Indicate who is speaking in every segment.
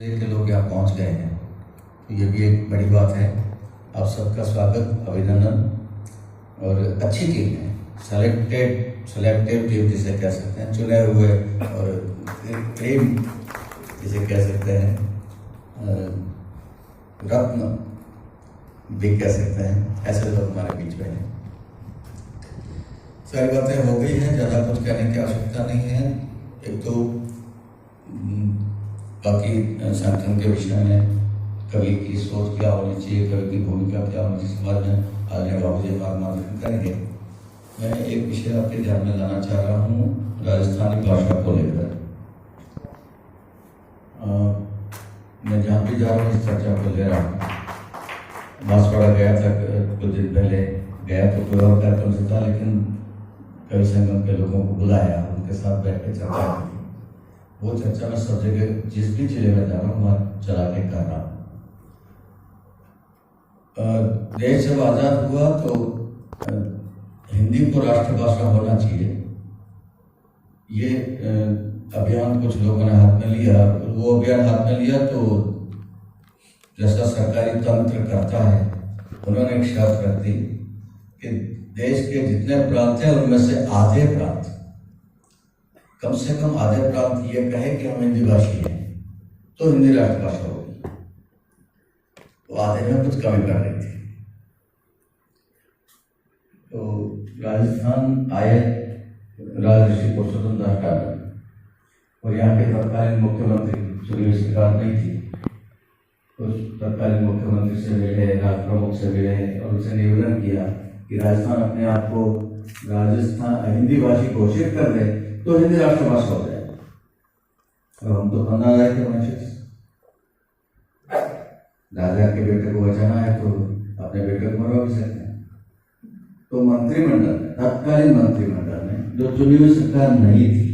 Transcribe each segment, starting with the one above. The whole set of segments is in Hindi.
Speaker 1: के लोग यहाँ पहुँच गए हैं, तो ये भी एक बड़ी बात है। आप सबका स्वागत, अभिनंदन। और अच्छी टीम है, सेलेक्टेड टीम जिसे कह सकते हैं, चुने हुए और टीम जिसे कह सकते हैं, रत्न भी कह सकते हैं, ऐसे लोग हमारे बीच में हैं। सारी बातें हो गई हैं, ज़्यादा कुछ कहने की आवश्यकता नहीं है। एक तो बाकी संगठन के विषय में कवि की सोच क्या होनी चाहिए, कवि की भूमिका क्या होनी चाहिए समाज में, आज बाबू जी मार्गदर्शन करेंगे। मैं एक विषय आपके ध्यान में लाना चाह रहा हूँ, राजस्थानी भाषा को लेकर। मैं जहाँ भी जा रहा हूँ इस चर्चा को ले रहा हूँ। बांसवाड़ा गया था कुछ दिन पहले, गया तो कोई और कार्यक्रम से था, लेकिन कवि संगम के लोगों को बुलाया, उनके साथ बैठ के चर्चा की। वो चर्चा में सब जगह जिस भी जिले में जा रहा हूँ वहाँ चला के कर रहा हूँ। देश जब आज़ाद हुआ तो हिंदी को राष्ट्रभाषा होना चाहिए, ये अभियान कुछ लोगों ने हाथ में लिया। वो अभियान हाथ में लिया तो जैसा सरकारी तंत्र करता है, उन्होंने एक शर्त रख दी कि देश के जितने प्रांत हैं उनमें से आधे प्रांत, कम से कम आधे प्रांत ये कहे कि हम हिंदी भाषी हैं, तो हिंदी राष्ट्रभाषा होगी। वो आधे में कुछ कमी कर रही थी। तो राजस्थान आए राजऋषि पुरुषोत्तम दास टांडन, और यहाँ के तत्कालीन मुख्यमंत्री सुनील सरकार नहीं थी, उस तत्कालीन मुख्यमंत्री से मिले, राज प्रमुख से मिले और उनसे निवेदन किया कि राजस्थान अपने आप को राजस्थान हिंदी भाषी घोषित कर दे तो हिंदी राष्ट्रभाषा हो जाए। और हम तो बना रहे थे मनुष्य, राजा के बेटे को बचाना है तो अपने बेटे को मरवा भी सकते हैं। तो मंत्रिमंडल में, तत्कालीन मंत्रिमंडल में, जो चुनी हुई सरकार नहीं थी,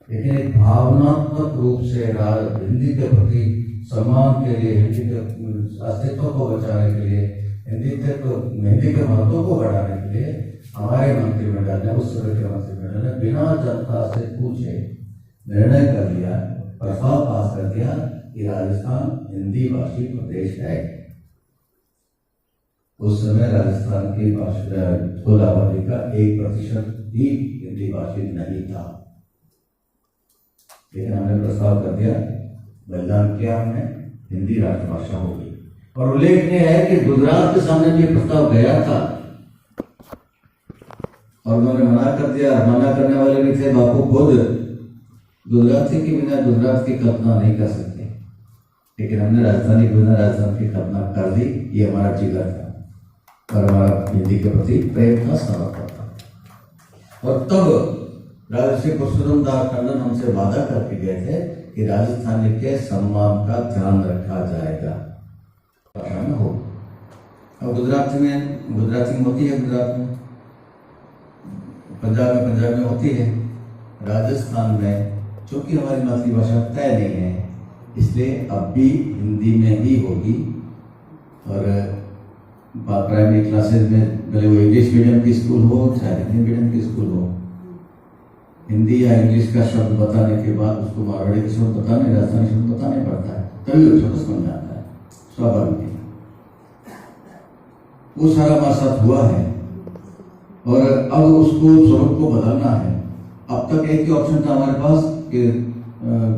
Speaker 1: लेकिन एक भावनात्मक रूप से हिंदी के प्रति सम्मान के लिए, हिंदी के अस्तित्व को बचाने के लिए, हिंदी के महत्व को बढ़ाने के लिए हमारे मंत्रिमंडल ने, उस समय के मंत्रिमंडल ने बिना जनता से पूछे निर्णय कर लिया, प्रस्ताव पास कर दिया कि राजस्थान हिंदी भाषी प्रदेश है। उस समय राजस्थान की कुल आबादी का 1% भी हिंदी भाषी नहीं था, लेकिन हमने प्रस्ताव कर दिया, बलिदान किया हमने, हिंदी राष्ट्रभाषा होगी। और उल्लेखनीय है कि गुजरात के सामने भी प्रस्ताव गया था और उन्होंने मना कर दिया। मना करने वाले भी थे बापू खुद, गुजराती के बिना गुजरात की कल्पना नहीं कर सकते, लेकिन हमने राजधानी के बिना राजस्थान की कल्पना कर दी। ये हमारा जिगर था और हमारा हिंदी के प्रति प्रेम था, समर्पण था। और तब राजऋषि पुरुषोत्तम दास टंडन हमसे वादा करके गए थे कि राजस्थानी के सम्मान का ध्यान रखा जाएगा, भाषा में हो। और गुजराती में होती है, गुजरात में, पंजाब में होती है। राजस्थान में चूंकि हमारी मातृभाषा तय नहीं है, इसलिए अब भी हिंदी में ही होगी। और प्राइमरी क्लासेज में भले वो इंग्लिश मीडियम की स्कूल हो चाहे हिंदी मीडियम की स्कूल हो, हिंदी या इंग्लिश का शब्द बताने के बाद उसको मारवाड़ी के शब्द बताने, राजस्थानी शब्द बताने पड़ता है, तभी बच्चों को समझ आता है, स्वाभाविक है। वो सारा हमारे साथ हुआ है और अब उसको स्वरूप को बदलना है। अब तक एक ही ऑप्शन था हमारे पास कि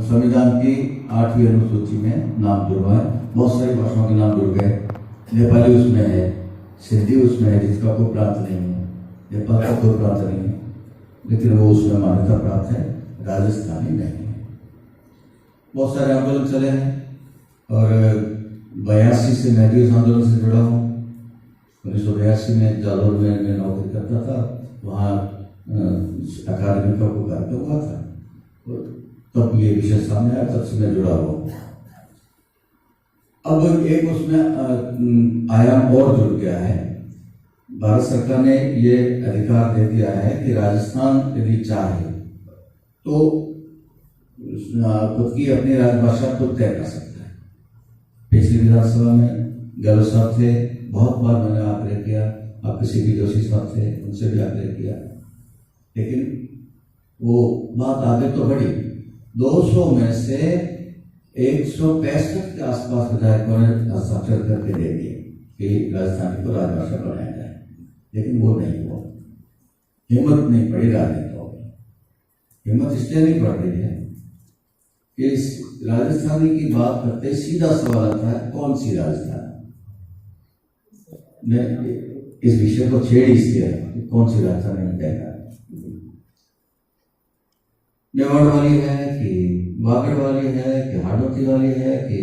Speaker 1: संविधान की 8वीं अनुसूची में नाम जुड़वाए। बहुत सारी भाषाओं के नाम जुड़ गए, नेपाली उसमें है, सिंधी उसमें है जिसका कोई प्रांत नहीं है, नेपाल का कोई प्रांत नहीं है, लेकिन वो उसमें मान्यता प्राप्त है, राजस्थानी नहीं है। बहुत सारे आंदोलन चले हैं और 82 से मैं भी उस आंदोलन से जुड़ा हूँ। 1982 में जालोर में मैं नौकरी करता था, वहाँ अकादमी का वो कार्यक्रम हुआ था, तब ये विषय सामने आया, तब से मैं जुड़ा हुआ। अब एक उसमें आयाम और जुड़ गया है। भारत सरकार ने ये अधिकार दे दिया है कि राजस्थान यदि चाहे तो खुद की अपनी राजभाषा खुद तय कर सकता है। पिछली विधानसभा में गहलोत साहब थे, बहुत बार मैंने आग्रह किया, आपके सीपी जोशी साहब थे, उनसे भी आग्रह किया, लेकिन वो बात आगे तो बढ़ी। 200 में से 165 के आसपास विधायकों ने हस्ताक्षर करके दे दिए कि राजस्थानी को राजभाषा बनाया जाए, लेकिन वो नहीं हुआ। हिम्मत नहीं पड़ी राजनेताओं की। हिम्मत इसलिए नहीं पड़ रही है कि इस राजस्थानी की बात करते सीधा सवाल आता है, कौन सी राजस्थानी? मैं इस विषय को छेड़ इसलिए कि कौन सी राजधानी में कहना है, मेवाड़ वाली है कि बागड़ वाली है कि हाड़ौती वाली है कि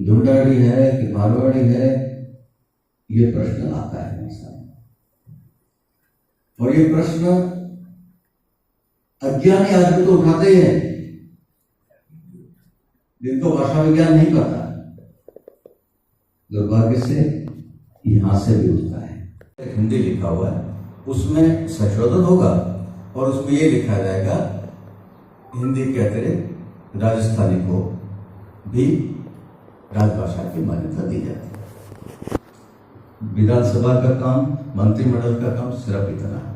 Speaker 1: ढूंढाड़ी है कि मारवाड़ी है, ये प्रश्न आता है हमारे सामने। और ये प्रश्न अज्ञानी आदमी तो उठाते ही हैं जिनको भाषा विज्ञान नहीं पता। दुर्भाग्य से यहां से भी उठता है। एक हिंदी लिखा हुआ है, उसमें संशोधन होगा और उसमें ये लिखा जाएगा हिंदी के अतिरिक्त राजस्थानी को भी राजभाषा की मान्यता दी जाती है। विधानसभा का काम, मंत्रिमंडल का काम सिर्फ इतना है।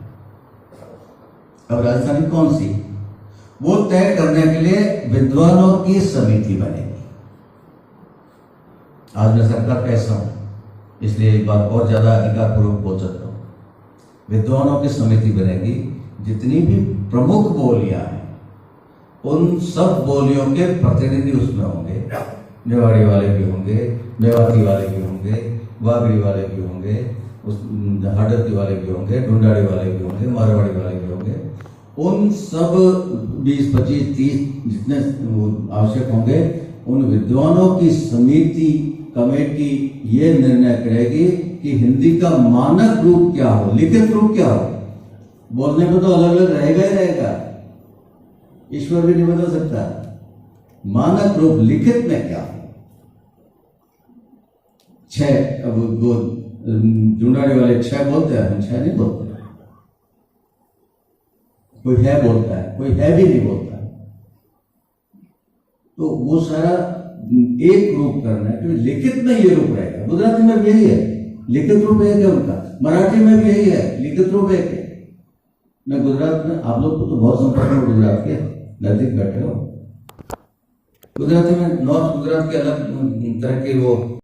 Speaker 1: अब राजधानी कौन सी, वो तय करने के लिए विद्वानों की समिति बनेगी। आज मैं सरकार का हिस्सा हूं, इसलिए एक बार और ज्यादा अधिकारपूर्वक बोल सकता हूं। विद्वानों की समिति बनेगी, जितनी भी प्रमुख बोलियां हैं उन सब बोलियों के प्रतिनिधि उसमें होंगे। मेवाड़ी वाले भी होंगे, मेवाती वाले भी होंगे, बागड़ी वाले भी होंगे, हाड़ौती वाले भी होंगे, ढूंढाड़ी वाले भी होंगे, मारवाड़ी वाले भी होंगे। उन सब 20, 25, 30 जितने आवश्यक होंगे, उन विद्वानों की समिति, कमेटी ये निर्णय करेगी कि हिंदी का मानक रूप क्या हो, लिखित रूप क्या हो। बोलने में तो अलग अलग रहेगा ही रहेगा, ईश्वर भी नहीं बदल सकता। मानक रूप लिखित में क्या हो? 6, अब वो ढूंढाड़ी वाले 6 बोलते हैं, हम 6 नहीं बोलते। कोई है बोलता है, कोई है भी नहीं बोलता। तो वो सारा एक रूप करना है, क्योंकि लिखित में ये रूप रहेगा। गुजराती में भी यही है, लिखित रूप एक है उनका। मराठी में भी यही है, लिखित रूप एक है। मैं गुजरात में, आप लोग को तो बहुत संपर्क में गुजरात के नजदीक बैठे हो। गुजराती में नॉर्थ गुजरात के अलग तरह के वो